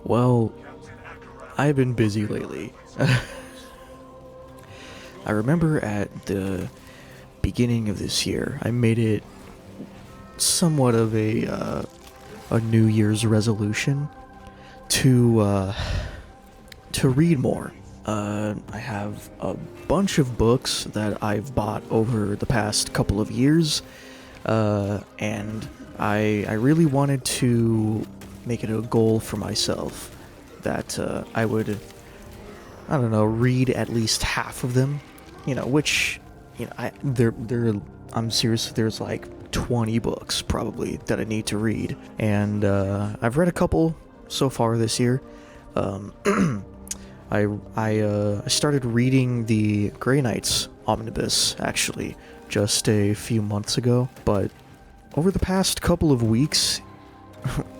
Well, I've been busy lately. I remember at the beginning of this year, I made it somewhat of a New Year's resolution to read more. I have a bunch of books that I've bought over the past couple of years, and I really wanted to make it a goal for myself that I would, I don't know, read at least half of them. Which, I'm serious. There's like 20 books probably that I need to read, and I've read a couple so far this year. Um, I started reading the Grey Knights omnibus actually just a few months ago, but over the past couple of weeks,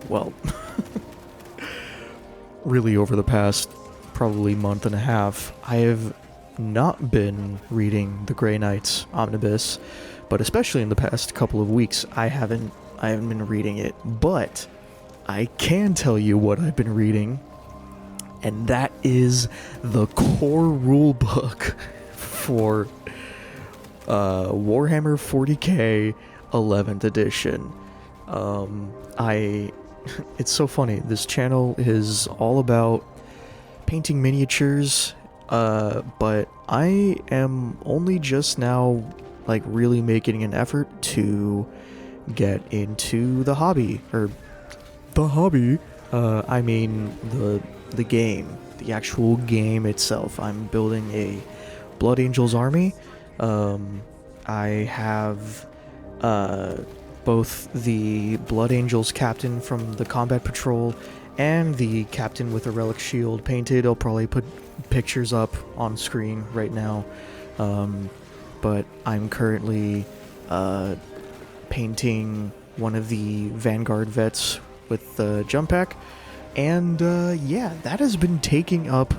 well, really over the past probably month and a half, I have not been reading the Grey Knights omnibus, but especially in the past couple of weeks, I haven't been reading it. But I can tell you what I've been reading, and that is the core rulebook for Warhammer 40k 11th edition. I It's so funny. This channel is all about painting miniatures, but I am only just now like really making an effort to get into the hobby, or the hobby. I mean the game, the actual game itself. I'm building a Blood Angels army. I have both the Blood Angels captain from the combat patrol and the captain with a relic shield painted. I'll probably put pictures up on screen right now. But I'm currently painting one of the Vanguard vets with the jump pack. And yeah, that has been taking up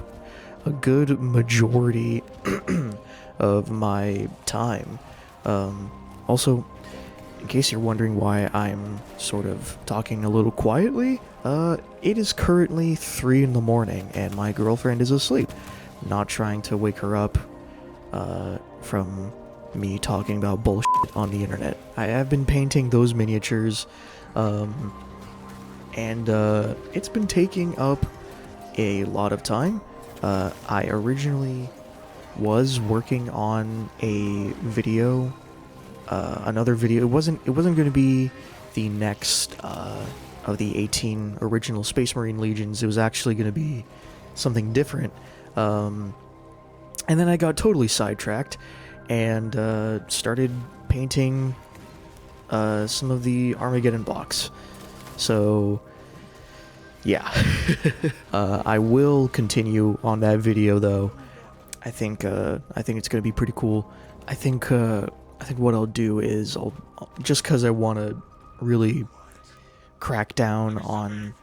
a good majority of my time. Also, in case you're wondering why I'm sort of talking a little quietly, it is currently 3 in the morning and my girlfriend is asleep. Not trying to wake her up from me talking about bullshit on the internet. I have been painting those miniatures, and it's been taking up a lot of time. I originally was working on a video, another video. It wasn't going to be the next of the 18 original Space Marine Legions. It was actually going to be something different. And then I got totally sidetracked and started painting some of the Armageddon blocks. So yeah, I will continue on that video though. I think it's gonna be pretty cool. I think what I'll do is I'll just because I want to really crack down on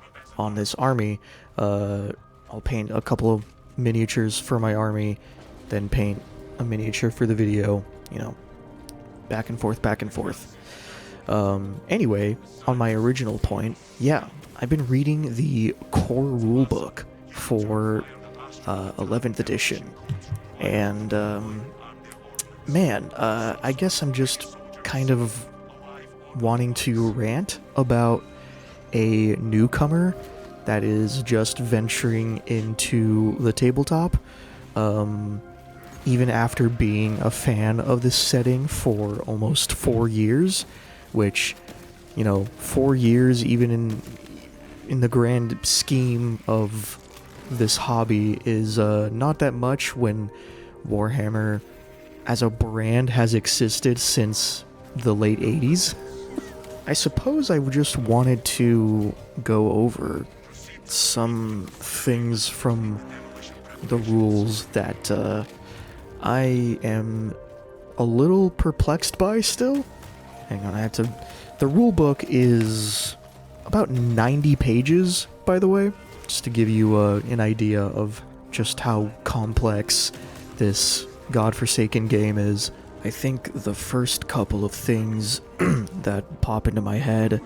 this army. I'll paint a couple of miniatures for my army, then paint a miniature for the video. Back and forth, back and forth. Anyway, on my original point, yeah, I've been reading the core rulebook for 11th edition, and man, I guess I'm just kind of wanting to rant about a newcomer that is just venturing into the tabletop, even after being a fan of this setting for almost 4 years, which, 4 years, even in the grand scheme of this hobby, is not that much when Warhammer as a brand has existed since the late 80s. I suppose I just wanted to go over some things from the rules that I am a little perplexed by still. Hang on, the rule book is about 90 pages, by the way, just to give you an idea of just how complex this godforsaken game is. I think the first couple of things that pop into my head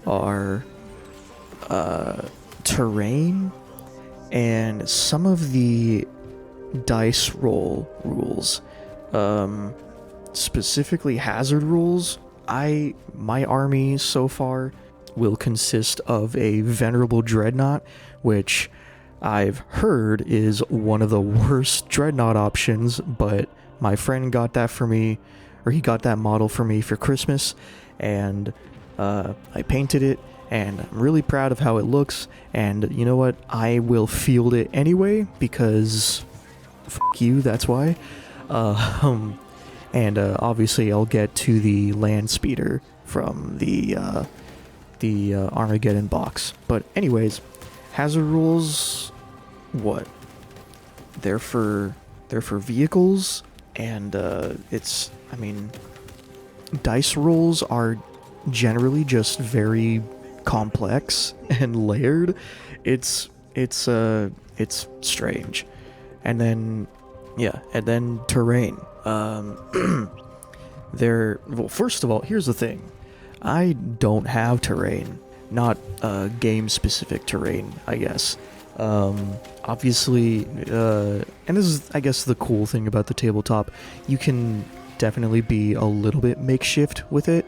are terrain and some of the dice roll rules, specifically hazard rules. My army so far will consist of a venerable dreadnought, which I've heard is one of the worst dreadnought options, but my friend got that for me, or he got that model for me for Christmas, and I painted it, and I'm really proud of how it looks, and you know what, I will field it anyway, because fuck you, that's why. And obviously I'll get to the land speeder from the Armageddon box. But anyways, hazard rules, what? They're for vehicles, and dice rolls are generally just very complex and layered. It's strange. And then terrain. Well, first of all, here's the thing. I don't have terrain. Not game-specific terrain, I guess. Obviously, and this is, I guess, the cool thing about the tabletop. You can definitely be a little bit makeshift with it.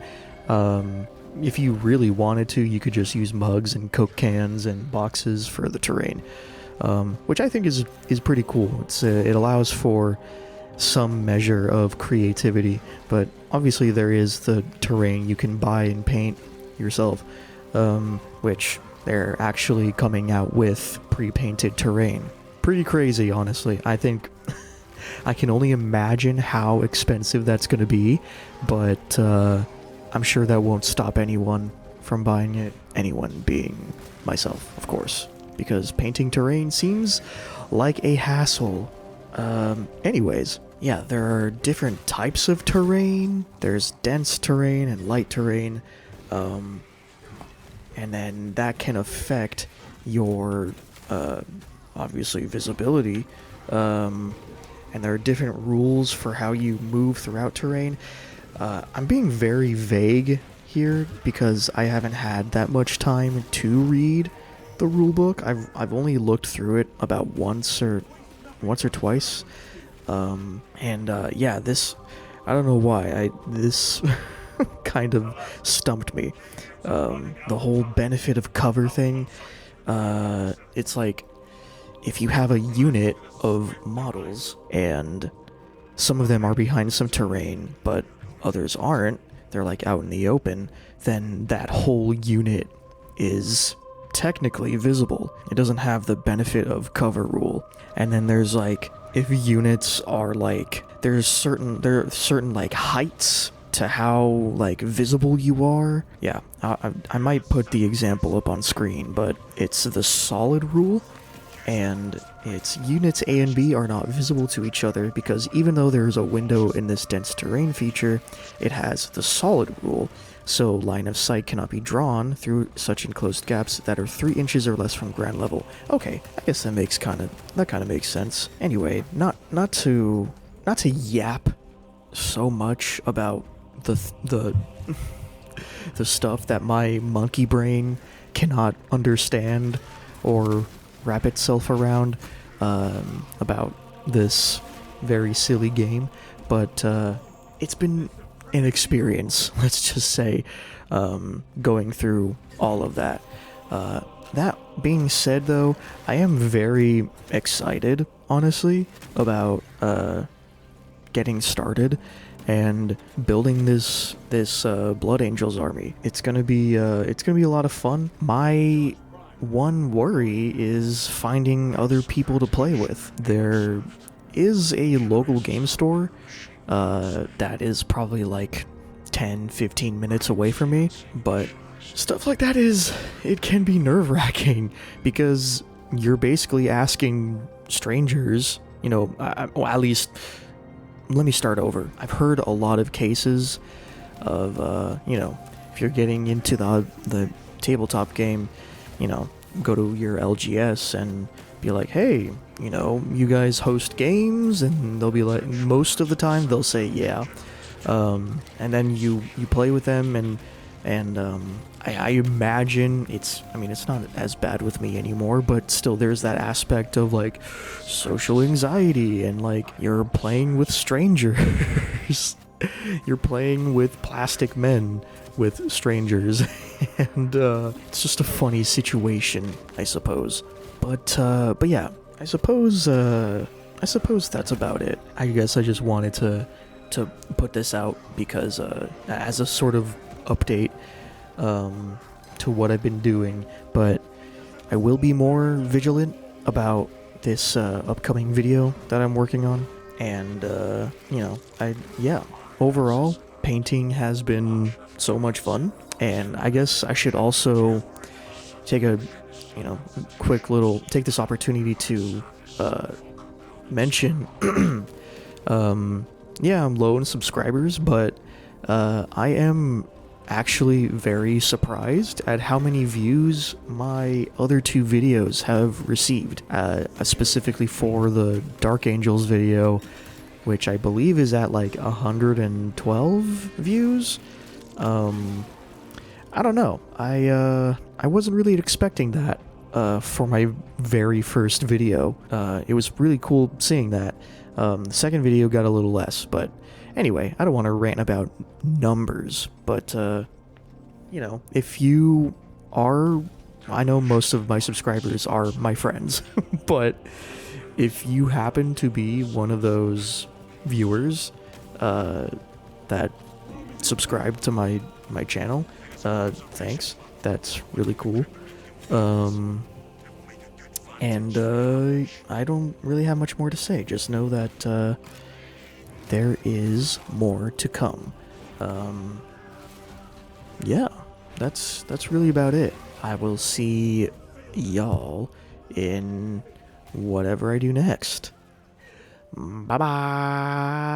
If you really wanted to, you could just use mugs and Coke cans and boxes for the terrain. Which I think is pretty cool. It allows for some measure of creativity, but obviously there is the terrain you can buy and paint yourself, which they're actually coming out with pre-painted terrain. Pretty crazy, honestly. I think I can only imagine how expensive that's going to be, but I'm sure that won't stop anyone from buying it. Anyone being myself, of course, because painting terrain seems like a hassle. Anyways, yeah, there are different types of terrain. There's dense terrain and light terrain, and then that can affect your, obviously, visibility, and there are different rules for how you move throughout terrain. I'm being very vague here because I haven't had that much time to read the rulebook. I've only looked through it about once or twice, yeah, this, I don't know why, this kind of stumped me. The whole benefit of cover thing, it's like, if you have a unit of models, and some of them are behind some terrain, but others aren't, they're like out in the open, then that whole unit is technically visible. It doesn't have the benefit of cover rule. And then there's like, if units are like, there are certain like heights to how like visible you are. Yeah, I might put the example up on screen, but it's the solid rule, and its units A and B are not visible to each other because even though there's a window in this dense terrain feature, it has the solid rule, so line of sight cannot be drawn through such enclosed gaps that are 3 inches or less from ground level. Okay, I guess that kind of makes sense. Anyway, not to yap so much about the stuff that my monkey brain cannot understand or wrap itself around, about this very silly game, but it's been an experience, let's just say, going through all of that. That being said, though, I am very excited, honestly, about getting started and building this Blood Angels army. It's gonna be a lot of fun. My one worry is finding other people to play with. There is a local game store that is probably like 10-15 minutes away from me, but stuff like that it can be nerve-wracking because you're basically asking strangers, well, at least, let me start over. I've heard a lot of cases of, if you're getting into the tabletop game, go to your LGS and be like, hey, you guys host games? And they'll be like, most of the time they'll say yeah. And then you play with them and And I imagine I mean, it's not as bad with me anymore, but still there's that aspect of like social anxiety and like you're playing with strangers. You're playing with plastic men with strangers. And it's just a funny situation, I suppose. But yeah, I suppose that's about it. I guess I just wanted to put this out because as a sort of update to what I've been doing, but I will be more vigilant about this upcoming video that I'm working on. And you know, overall painting has been so much fun, and I guess I should also take a take this opportunity to mention yeah, I'm low in subscribers, but I am actually very surprised at how many views my other two videos have received, specifically for the Dark Angels video, which I believe is at like 112 views. I don't know. I wasn't really expecting that for my very first video. It was really cool seeing that. The second video got a little less, but anyway, I don't want to rant about numbers, but you know, if you are, I know most of my subscribers are my friends, but if you happen to be one of those viewers that subscribe to my channel, thanks. That's really cool. And I don't really have much more to say. Just know that there is more to come. Yeah, that's really about it. I will see y'all in whatever I do next. Bye bye.